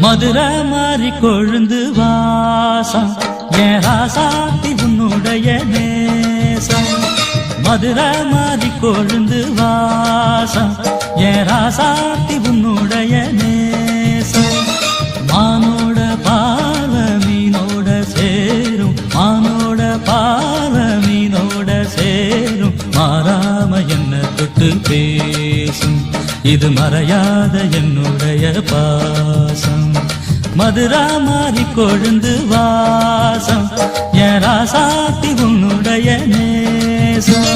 மதுரை மாறி கொழுந்து வாசம் என் ராசாத்தி உன்னுடைய நேசம். மதுரை மாறி கொழுந்து வாசம் என் ராசாத்தி உன்னுடைய நேசம். மானோட பார்வ மீனோட சேரும், மானோட பார்வ மீனோட சேரும். மாறாம என்ன தொட்டு பேசும், இது மறையாத என்னுடைய பாசம். மதுரா மாறி கொழுந்து வாசம் என் ராசாத்தி உன்னுடைய நேசம்.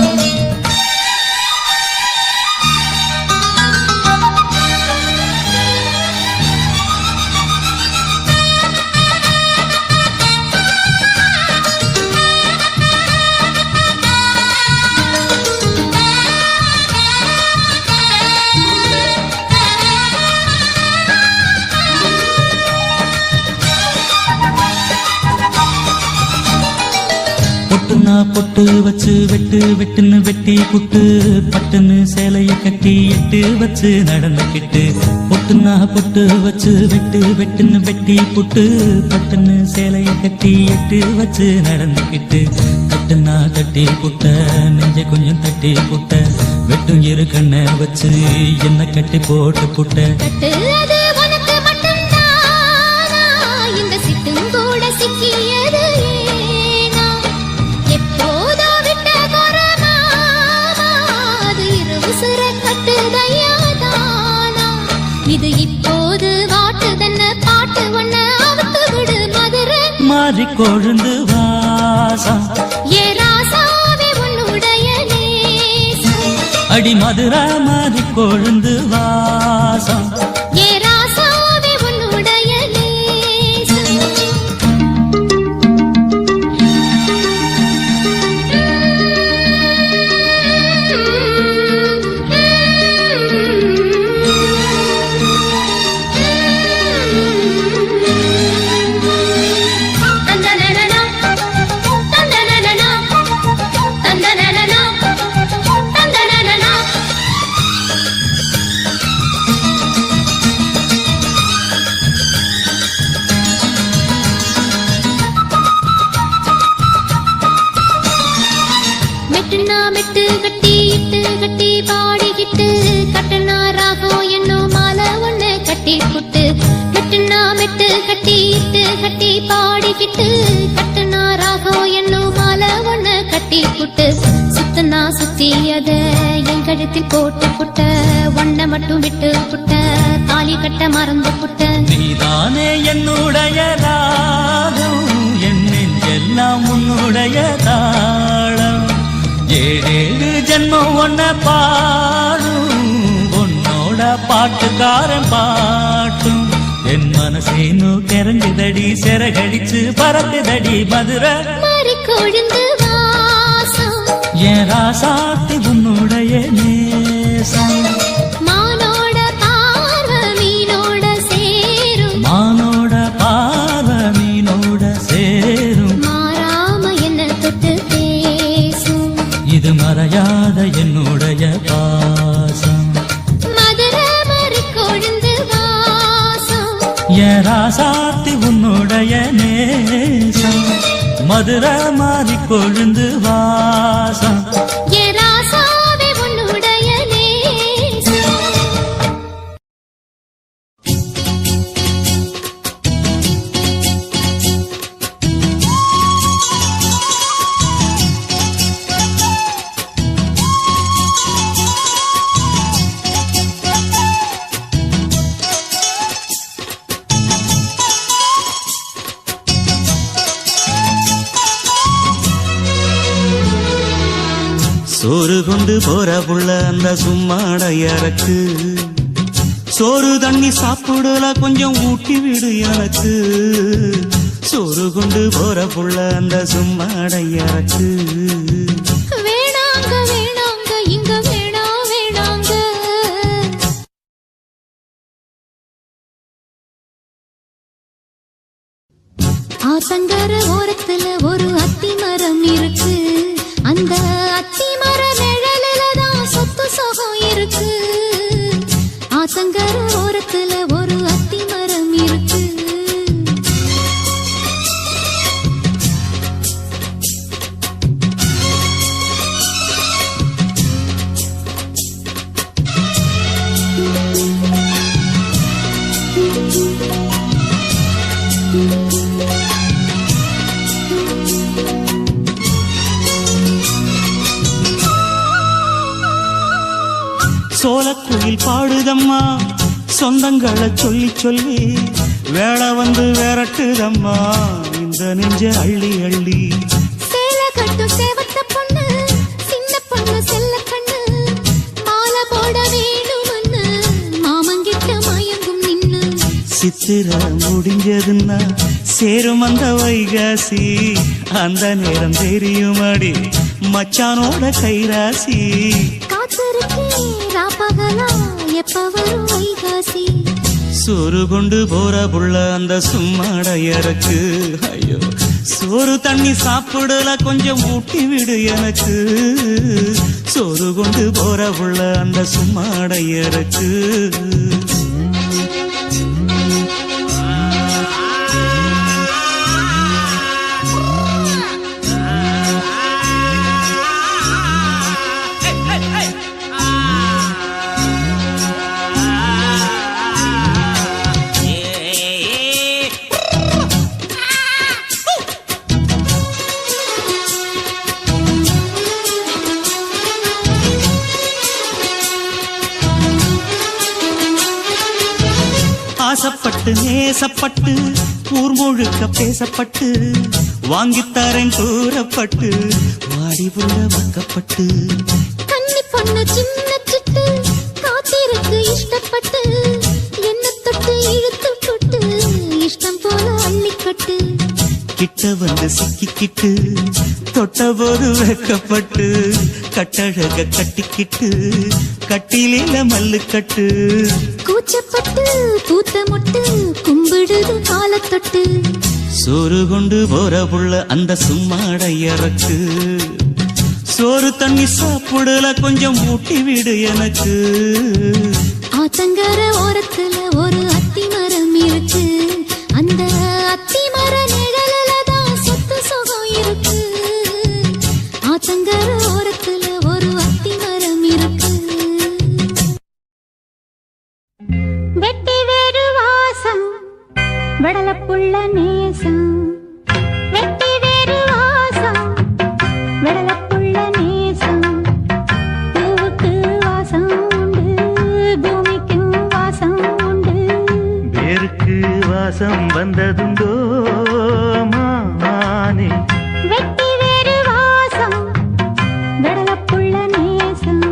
பொட்டு வச்சு வெட்டு வெட்டுன்னு வெட்டி புட்டு, பட்டுன்னு சேலைய கட்டி எட்டு வச்சு நடந்துக்கிட்டு. பொட்டுனா பொட்டு வச்சு வெட்டு வெட்டுன்னு வெட்டி புட்டு, பட்டுன்னு சேலைய கட்டி எட்டு வச்சு நடந்துக்கிட்டு. கட்டுனா கட்டி புட்ட நெஞ்ச கொஞ்சம் தட்டி புட்ட, வெட்டும் இரு கண்ண வச்சு என்ன கட்டி போட்டு புட்ட. இது இப்போது வாட்டுதன்ன பாட்டு ஒன்ன அவுத்து விடு. மதுரை மாறி கொழுந்து வாசம் ஏ ராசாவே உன்னுடைய நேசம். அடி மதுரை மாறி கொழுந்து வாசம் ஏ ராசாவே உன்னுடைய நேசம். மெட்டு கட்டி இட்டு கட்டி பாடிக்கிட்டு, கட்டுனா ராகம் என்னும் மாலை ஒண்ணு கட்டி புட்டு. மெட்டுனா மெட்டு கட்டி இட்டு கட்டி பாடிக்கிட்டு, கட்டுனா ராகம் என்னும் மாலை ஒண்ணு கட்டி புட்டு. சுத்தனா சுத்தி அத என் கழுத்தில் போட்டு புட்ட, ஒன்ன மட்டும் விட்டு புட்ட, தாலி கட்ட மறந்து புட்ட. நீதானே என்னுடைய ராகம், என் நெஞ்செல்லாம் உன்னுடைய தாளம். ஏழேழு ஜென்மம் ஒன்ன பாடும், உன்னோட பாட்டுக்காரன் பாட்டும். என் மனசேனு கெரங்குதடி, சிறகடிச்சு பறக்குதடி. மதுரை மாறி கொழுந்து வாசம் என் ராசாத்தி உன்னுடைய நேசம். மானோட பார்வ மீனோட சேரும், மானோட பார்வ மீனோட சேரும். மாறாம என்ன தொட்டு பேசும், இது மறையாத என்னுடைய பாசம். மதுரை மாறி கொழுந்து வாசம் என் ராசாத்தி உன்னுடைய நேசம். மதுரை மாறி கொழுந்து வாசம் ஏ ராசாவே உன்னுடைய நேசம். சோறு கொண்டு போற புள்ள அந்த சும்மாடையறக்கு, சோறு தண்ணி சாப்பிடல கொஞ்சம் ஊட்டி விடு எனக்கு. சோறு கொண்டு போற புள்ள அந்த சும்மாடையறக்கு. வேணாங்க வேணாங்க இங்க வேணா வேணாங்க. ஆத்தங்கர ஓரத்துல ஒரு அத்தி மரம் இருக்கு, அந்த அத்தி மர நிழலில தான் சொத்து சுகம் இருக்கு. ஆத்தங்கர ஓரத்துல ஒரு அத்தி மரம் இருக்கு, சோலக்குயில் பாடுதம்மா சொந்தங்களை சொல்லி சொல்லி வேளை வந்து விரட்டுதம்மா இந்த நெஞ்ச அள்ளி அள்ளி. சேலை கட்டும் சேவத்த பொண்ணு சின்ன பொண்ணு செல்ல கண்ணு மாலை போட வேணும்னு மாமங்கிட்ட மயங்கும் நின்னு. சித்திர முடிஞ்சதுன்னா சேரும் அந்த வைகாசி அந்த நேரம் தெரியுமாடி மச்சானோட கைராசி. ராப்பகலா எப்ப வரும் வைகாசி. சோறு கொண்டு போற புள்ள அந்த சும்மாடையறக்கு ஐயோ சோறு தண்ணி சாப்பிடல கொஞ்சம் ஊட்டி விடு எனக்கு. சோறு கொண்டு போற புள்ள அந்த சும்மாடையறக்கு. ஆசப்பட்டு நேசப்பட்டு ஊர் முழுக்க பேசப்பட்டு வாங்கித்தாரன் கூறப்பட்டு வாடி புள்ள வக்கப்பட்டு. கன்னி பொண்ணு சின்ன சிட்டு காத்திருக்கு இஷ்டப்பட்டு என்ன தொட்டு இழுத்து தொட்டு இஷ்டம் போல அள்ளிக்கட்டு. கிட்ட வந்து சிக்கிக்கிட்டு தொட்ட போது வைக்கப்பட்டு கட்டழக கட்டிக்கிட்டு கட்டிலில மல்லுக்கட்டு. கூச்சப்பட்டு பூத்த மொட்டு கும்பிடுது காலத்தொட்டு. சோறு கொண்டு போற புள்ள அந்த சும்மாடையறக்கு. சோறு தண்ணி சாப்பிடல கொஞ்சம் ஊட்டி விடு எனக்கு. ஆத்தங்கர ஓரத்துல ஒரு அத்தி மரம் இருக்கு அந்த அத்தி மர நிழலில தான் சொத்து சுகம் இருக்கு. ஆத்தங்கர ஓரத்துல ஒரு அத்தி மரம் இருக்கு. வெட்டி வேறு வாசம் வெடலப்புள்ள நேசம். வெட்டி வேறு வாசம் வெடலப்புள்ள நேசம். பூவுக்கு வாசம் உண்டு பூமிக்கும் வாசம் உண்டு. வேருக்கு வாசம் வந்ததுண்டோ மானே. வெட்டி வேறு வாசம் வெடலப்புள்ள நேசம்.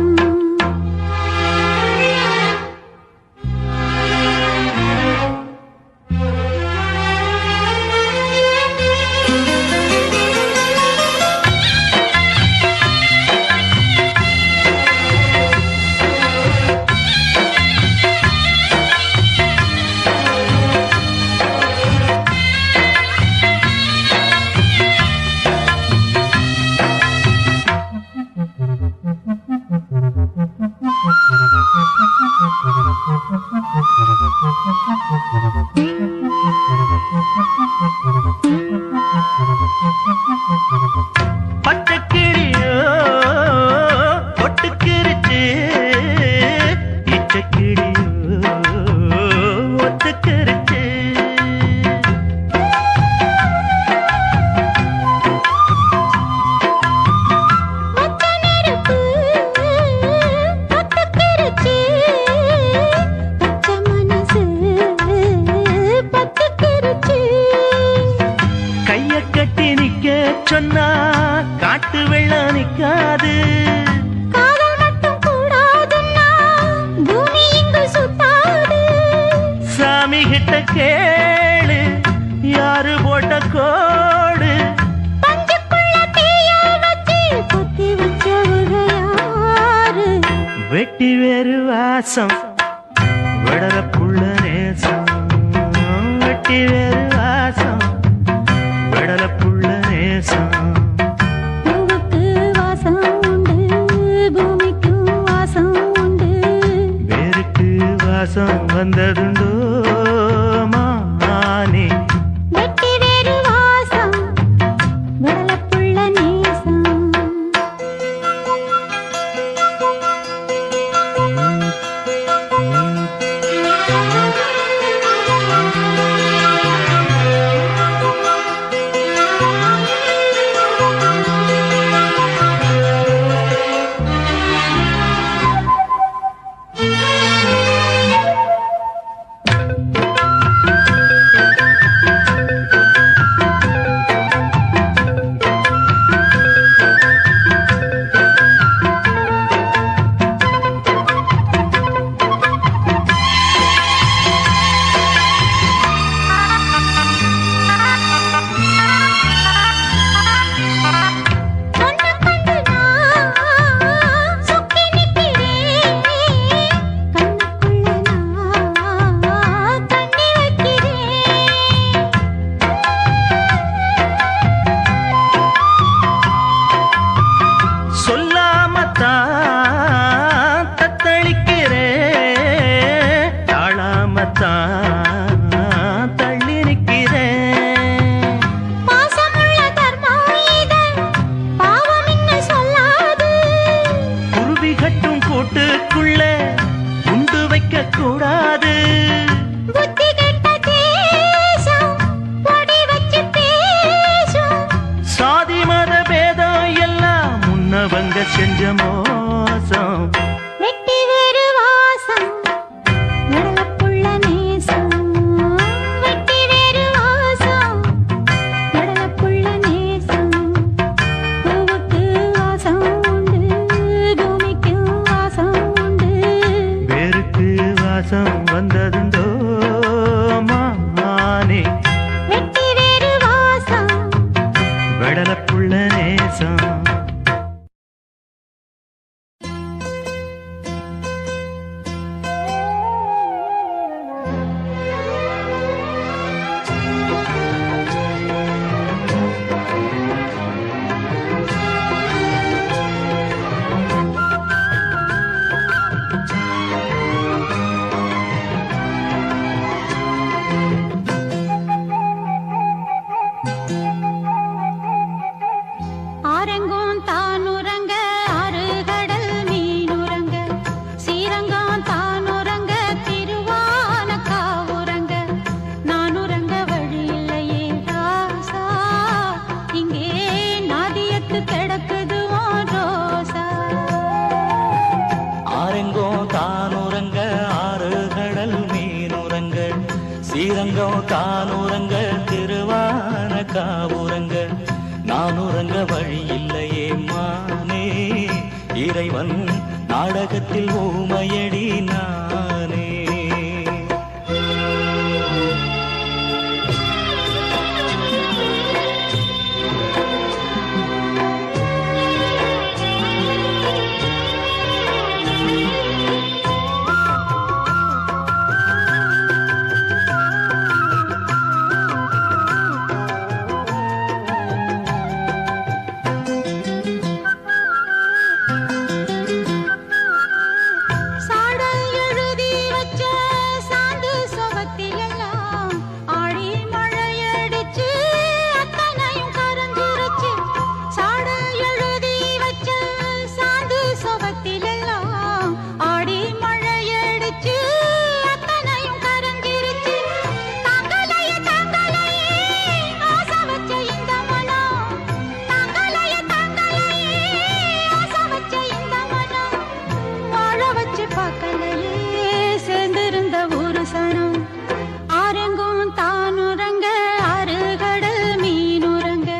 பட்டக்கிளியோ ஒட்டுக்கிருச்சு இச்சக்கிளியோ ஒத்துக்கிருச்சு. மொத்த நெருப்பு பத்துக்கிருச்சு பச்சை மனசு பத்துக்கிருச்சு. கைய கட்டி நிக்க சொன்னா காட்டு வெள்ளம் நிக்காது. காதல் மட்டும் கூடாதுன்னா பூமி இங்கு சுத்தாது. சாமி கிட்ட கேளு யாரு போட்ட கோடு. பஞ்சுக்குள்ள தீய வச்சு குத்தி வச்சவங்க யாரு. வெட்டி வேறு வாசம் விடல புள்ள நேசம். வெட்டி வேறு வாசம் விடல புள்ள நேசம். பூவுக்கு வாசம் உண்டு பூமிக்கும் வாசம் உண்டு. வேருக்கு வாசம் வந்ததுண்டோ மானே. வெட்டி வேறு வாசம் வெடலப்புள்ள நேசம். செஞ்ச மோசம் வெட்டி வேறு வாசம் நடலப்புள்ள நேசம் வெட்டி வேறு வாசம் நடலப்புள்ள நேசம் பூவுக்கு வாசம் உண்டு பூமிக்கு வாசம் உண்டு வேருக்கு வாசம் வந்ததுண்டோ மானே வெட்டி வேறு வாசம் வெடலப்புள்ள நேசம் ஆரெங்கும் தானுறங்க ஆறு கடல் மீனுறங்க சீரங்கம் தானுறங்க திருவான காவுறங்க நானுறங்க வழி இல்லையே ராசா இங்கே நாதியத்து கிடக்குது உன் ரோசா ஆரெங்கோ தானுறங்க ஆறு கடல் மீனுறங்க சீரங்கம் தானுறங்க திருவான காவுறங்க நானுறங்க வழி இல்லையே மானே இறைவன் நாடகத்தில் ஊமையடி நானே சாடல் எழுதி வச்ச சாந்து சுவத்திலெல்லாம் ஆடி மழையடிச்சு அத்தனையும் கரைஞ்சிருச்சு சாடல் எழுதி வச்ச சாந்து சுவத்திலெல்லாம் ஆடி மழையடிச்சு அத்தனையும் கரைஞ்சிருச்சு தாங்கலையே தாங்கலையே ஆசை வச்ச இந்த மனம் தாங்கலையே தாங்கலையே ஆசை வச்ச இந்த மனம் வாழ வச்சு பார்க்கலையே சேர்ந்திருந்த ஒரு சனம் ஆரெங்கும் தானுறங்க ஆறு கடல் மீனுறங்க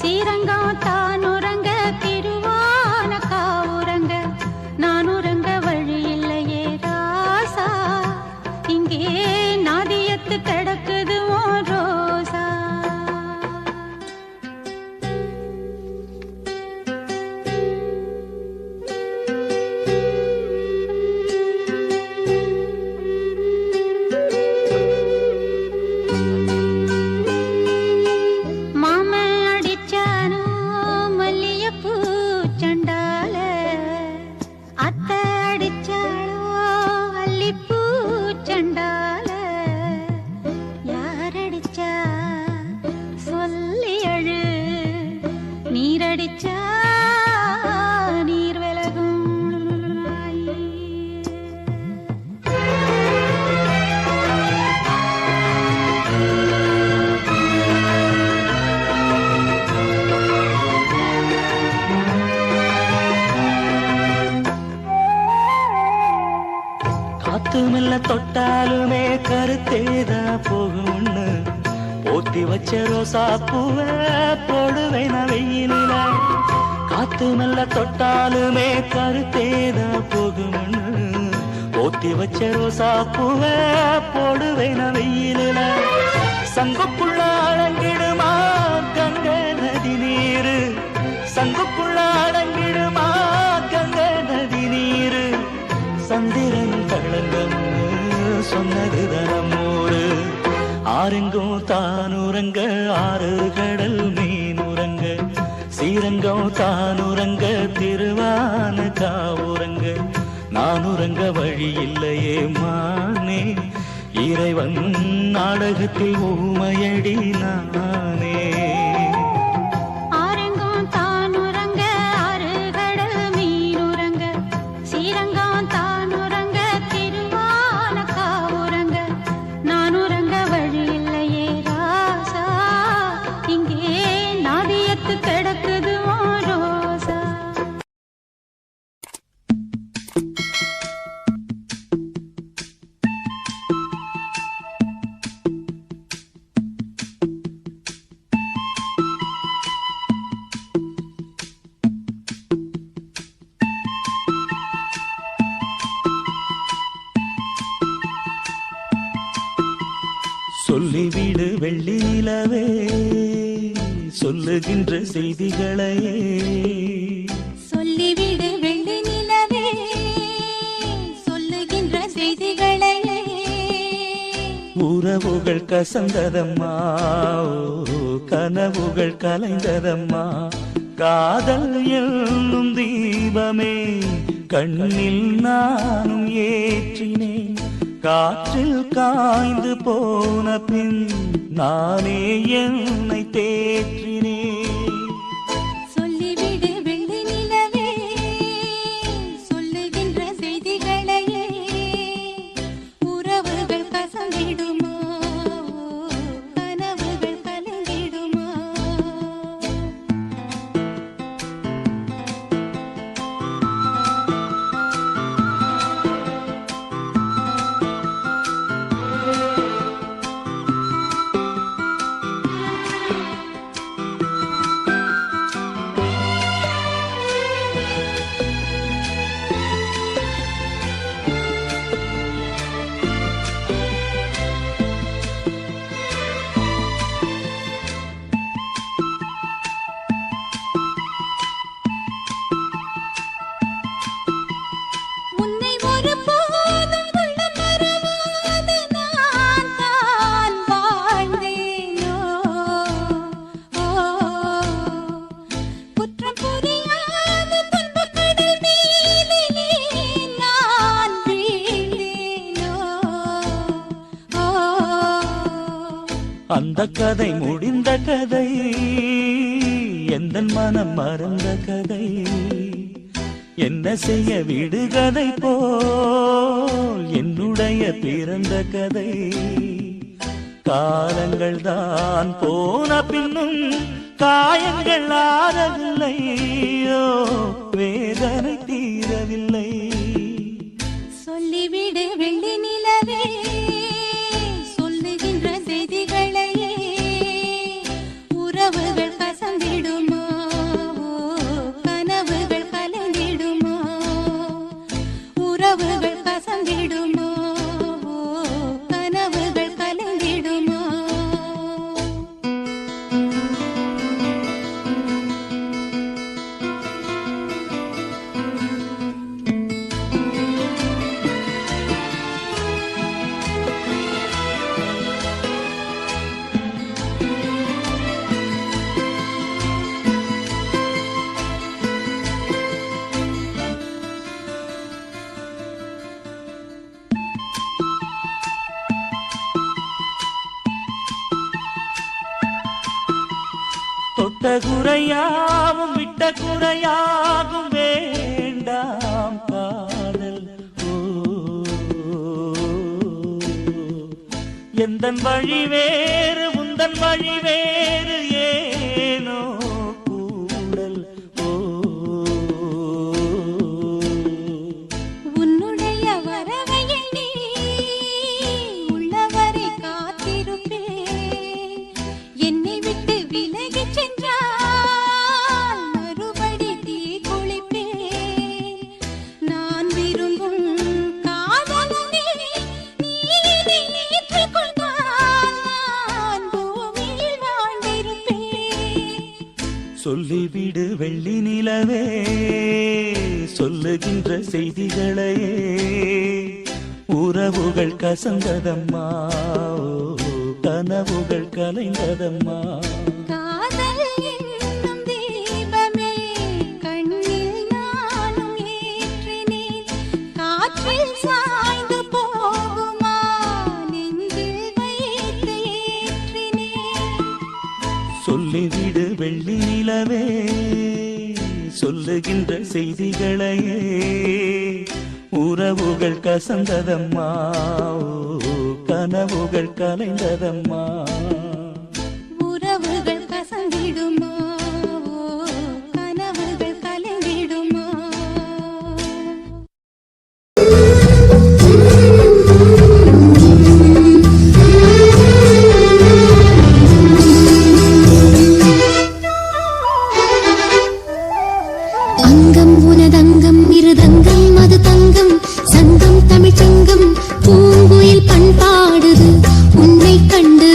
சீரங்கம் தானுறங்க திருவான காவுறங்க நானுறங்க வழி இல்லையே ராசா இங்கே நாதியத்து கிடக்குது உன் ரோசா மாமன் அடிச்சானோ மல்லிகைப்பூ சண்டால அத்தை அடிச்சாளோ அல்லிப்பூ சண்டால யாரடிச்சா சொல்லி அழு நீரடிச்சா நீர் விலகும் காத்து மெல்ல தொட்டாலுமே கருத்தேதா போகும்னு போத்தி வச்ச ரோசா பூவ போடுவேன் வெயிலில காத்து மெல்ல தொட்டாலுமே கருத்தேதா போகும்னு போத்தி வச்ச ரோசா பூவ போடுவேன் வெயிலில சங்குக்குள்ள அடங்கிடுமா கங்க நதி நீரு சங்குக்குள்ள அடங்கிடுமா கங்க நதி நீரு சந்திரன் களங்கம்னு சொன்னது தனமூரு ஆரெங்கும் தானுறங்க ஆறு கடல் மீனுறங்க சீரங்கம் தானுறங்க திருவான காவுறங்க நானுறங்க வழி இல்லையே மானே இறைவன் நாடகத்தில் ஊமையடி நானே சொல்லிவிடு வெள்ளி நிலவே சொல்லுகின்ற செய்திகளையே சொல்லிவிடு வெள்ளி நிலவே சொல்லுகின்ற செய்திகளையே உறவுகள் கசந்ததம்மா கனவுகள் கலைந்ததம்மா காதல் என்னும் தீபமே கண்ணில் நானும் ஏற்றினேன் காற்றில் காய்ந்து போன பின் நானே என்னை தேற்றினேன் சொல்லிவிடு வெள்ளி நிலவே சொல்லுகின்ற செய்திகளையே உறவுகள் கசந்திடுமா கனவுகள் கலந்திடுமா உன்னை ஒருபோதும் உள்ளம் மறவாத நான் தான் வாழ்ந்தேனோ குற்றம் புரியாத துன்பக் கடல் மீதிலே நான் வீழ்ந்தேனோ அந்த கதை முடிந்த கதை எந்தன் மனம் மறந்த கதை என்ன செய்ய விடுகதை போல் என்னுடைய பிறந்த கதை காலங்கள் தான் போன பின்னும் காயங்கள் ஆறவில்லையோ வேதனை தீரவில்லை சொல்லிவிடு வெள்ளி நிலவே சொல்லுகின்ற செய்திகளையே உறவுகள் கசந்திடுமா கனவுகள் கலந்திடுமா உறவுகள் கசந்திடுமா கனவுகள் கலந்திடுமா தொட்ட குறையாவும் விட்ட குறையாகும் வேண்டாம் காதல் எந்தன் வழி வேறு உந்தன் வழி வேறு ஏனோ கூடல் உன்னுடைய வரவை எண்ணி உள்ளவரை காத்திருப்பேன் என்னை விட்டு விலகிச் சென்றால் மறுபடி தீ குளிப்பேன் நான் விரும்பும் காதலனே நீ இதை ஏற்றுக்கொண்டால் நான் பூமியில் வாழ்ந்திருப்பேன் சொல்லிவிடு வெள்ளி நிலவே சொல்லுகின்ற செய்திகளையே உறவுகள் கசந்ததம்மா கனவுகள் கலைந்ததம்மா காதல் என்னும் தீபமே கண்ணில் நானும் ஏற்றினேன் காற்றில் சாய்ந்து போகுமா நெஞ்சில் வைத்து ஏற்றினேன் சொல்லிவிடு வெள்ளி நிலவே சொல்லுகின்ற செய்திகளையே உறவுகள் கசந்ததம்மா கனவுகள் கலைந்ததம்மா உறவுகள் கசந்திடுமா கனவுகள் கலந்திடுமா அங்கம் உனதங்கம் இருதங்கம் அது தங்கம் சங்கம் தமிழ்ச்சங்கம் பூங்குயில் பண்பாடுது உன்னை கண்டு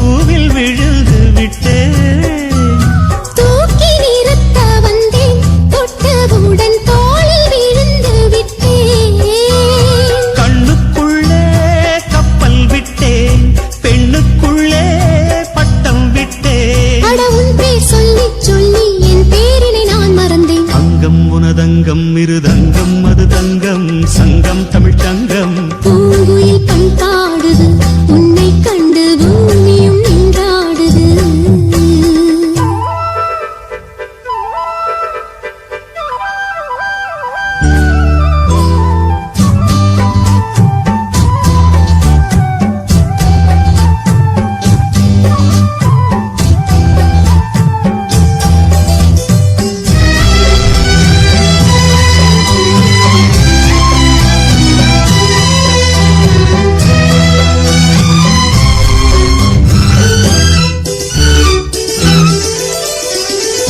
பூவில் விழுந்து விட்டேன். தூக்கி நிறுத்த வந்தேன் தொட்டவுடன் தோளில் விழுந்து விட்டேன். கண்ணுக்குள்ளே கப்பல் விட்டேன், பெண்ணுக்குள்ளே பட்டம் விட்டேன். அட உன் பேர் சொல்லி சொல்லி என் பேரினை நான் மறந்தேன். அங்கம் உனதங்கம் இருதங்கம் அது தங்கம் சங்கம் தமிழ் சங்கம். பூங்குயில் பண்பாடுது உன்னை கண்டு பூமியும் நின்றாடுது.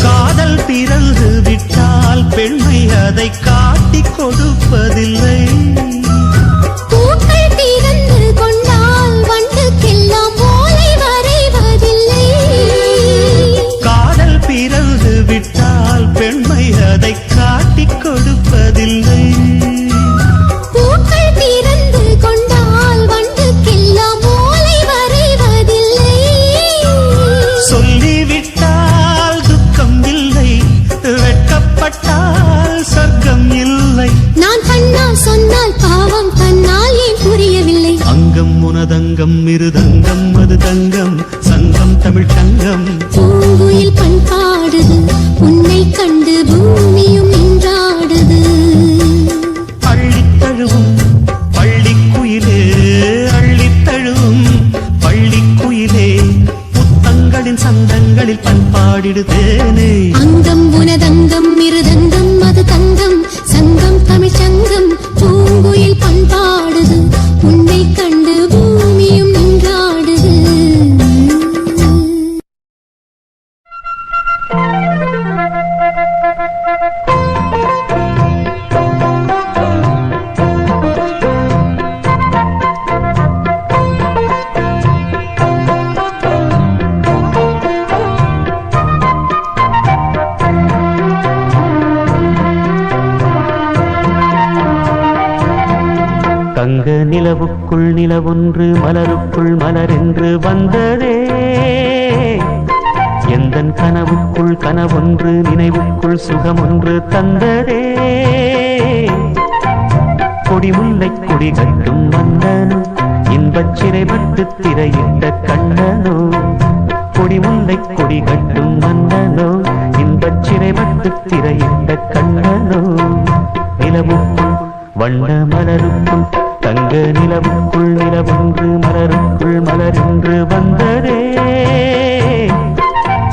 காதல் பிறந்து விட்டால் பெண்மை அதை காட்டிக் கொடுப்பதில்லை. பூக்கள் திறந்து கொண்டால் வண்டுக்கெல்லாம் ஓலை வரைவதில்லை. காதல் பிறந்து விட்டால் பெண்மை அதை காட்டிக் கொடுப்பதில்லை. பூக்கள் திறந்து கொண்டால் வண்டுக்கெல்லாம் ஓலை வரைவதில்லை. சொல்லிவிட்டால் துக்கம் இல்லை, வெட்கப்பட்டால் சொர்க்கம் இல்லை. நான் கண்ணால் சொன்னால் பாவம் தன்னால் ஏன் புரியவில்லை. அங்கம் உனதங்கம் இருதங்கம் அது தங்கம் சங்கம் தமிழ் சங்கம். பூங்குயில் பண்பாடுது உன்னை கண்டு பூமியும் நின்றாடுது. அள்ளித்தழுவும் பள்ளிக்குயிலே, அள்ளித்தழுவும் பள்ளிக்குயிலே, புத்தங்களின் சந்தங்களில் பண்பாடிடுதேனே. அங்கம் உனதங்கம் இருதங்கம் அது தங்கம் சங்கம் தமிழ் சங்கம். பூங்குயில் பண்பாடுது உன்னை கண்டு பூமியும் நின்றாடுது. தங்க நிலவுக்குள் நிலவொன்று மலருக்குள் மலரென்று வந்ததே. எந்தன் கனவுக்குள் கனவொன்று நினைவுக்குள் சுகமொன்று தந்ததே. கொடிமுல்லை கொடி கட்டும் மன்னனோ இன்பச் சிறைப்பட்டு திரையிட்ட கண்ணனோ. கொடிமுல்லை கொடி கட்டும் மன்னனோ இன்பச் சிறைப்பட்டு திரையிட்ட கண்ணனோ. நிலவுக்குள் வண்ண மலருக்குள் தங்க நிலவுக்குள் நிலவொன்று மலருக்குள் மலரென்று வந்ததே.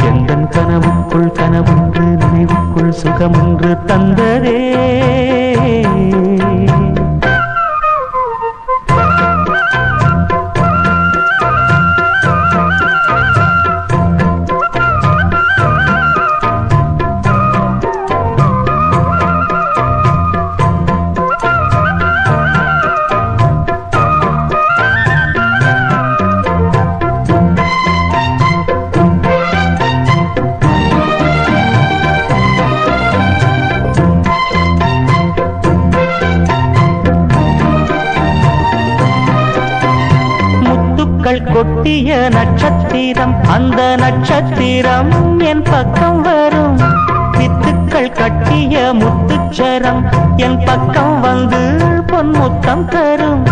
எந்தன் கனவுக்குள் கனவொன்று நினைவுக்குள் சுகமொன்று தந்ததே. கொட்டிய நட்சத்திரம் அந்த நட்சத்திரம் என் பக்கம் வரும். வித்துக்கள் கட்டிய முத்துச்சரம் என் பக்கம் வந்து பொன்முத்தம் தரும்.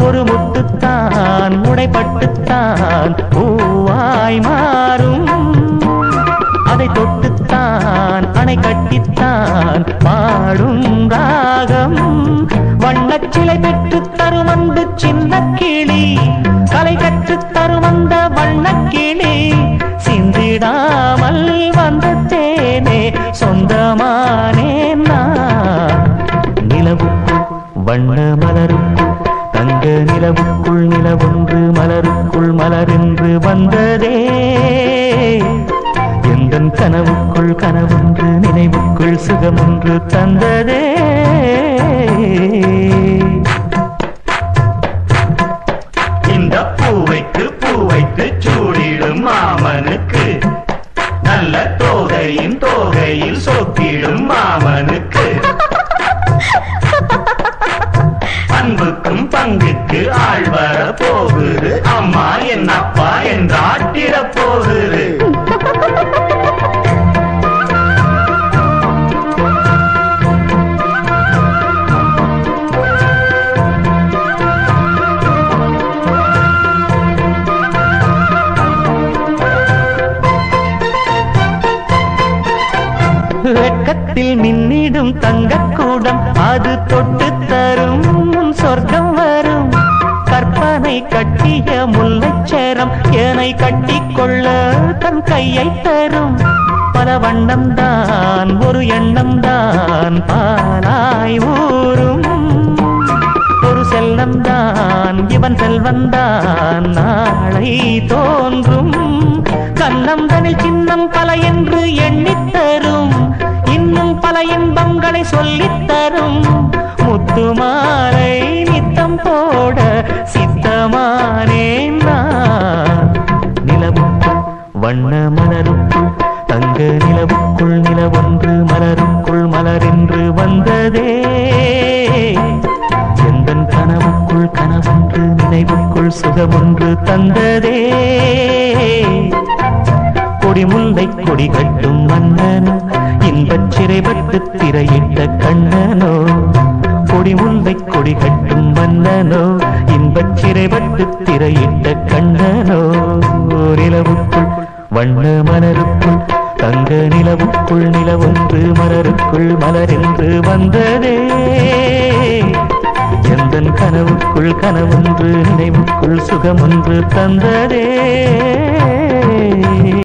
ஒரு முத்துத்தான் உடைப்பட்டுத்தான் பூவாய் மாறும். அதை தொட்டுத்தான் அணை கட்டித்தான் பாடும் ராகம். வண்ணச்சிலை பெற்று தரும் அன்பு சின்ன கிளி, கலை கற்று தரும் அந்த வண்ணக்கிளி. சிந்திடாமல் வந்த தேனே சொந்தமானே நான். நிலவுக்குள் வண்ண மலருக்குள் தங்க நிலவுக்குள் நிலவொன்று மலருக்குள் மலரென்று வந்ததே. எந்தன் கனவுக்குள் கனவொன்று நினைவுக்குள் சுகமொன்று தந்ததே. இந்த பூவைக்கு பூவைக்கு சூடிட போகுது. வெட்கத்தில் மின்னிடும் தங்கக்கூடம் அது தொட்டு தரும் சொர்க்கம் வரும். கற்பனை கட்டிய முல்லைச்சேரம் ஏனை கட்டிக்கொள்ள தன் கையை தரும். பல வண்ணம் தான் ஒரு எண்ணம் தான் பாலாய் ஊரும். ஒரு செல்லம் தான் இவன் செல்வந்தான் நாளை தோன்றும். கண்ணம் தனில் சின்னம் பல என்று எண்ணித்தரும். இன்னும் பல இன்பங்களை சொல்லித்தரும். முத்துமாலை நித்தம் போட சித்தமானேன் நான். நிலவுக்குள் வண்ண மலருக்குள் தங்க நிலவுக்குள் நிலவொன்று மலருக்குள் மலரென்று வந்ததே. எந்தன் கனவுக்குள் கனவொன்று நினைவுக்குள் சுகமொன்று தந்ததே. கொடி முல்லை கொடி கட்டும் மன்னனோ இன்பச் சிறைப்பட்டு திரையிட்ட கண்ணனோ. கொடி முல்லை கொடி கட்டும் மன்னனோ இன்பச் சிறைப்பட்டு திரையிட்ட கண்ணனோ. நிலவுக்குள் வண்ண மலருக்குள் தங்க நிலவுக்குள் நிலவொன்று மலருக்குள் மலரென்று வந்ததே. எந்தன் கனவுக்குள் கனவொன்று நினைவுக்குள் சுகமொன்று தந்ததே.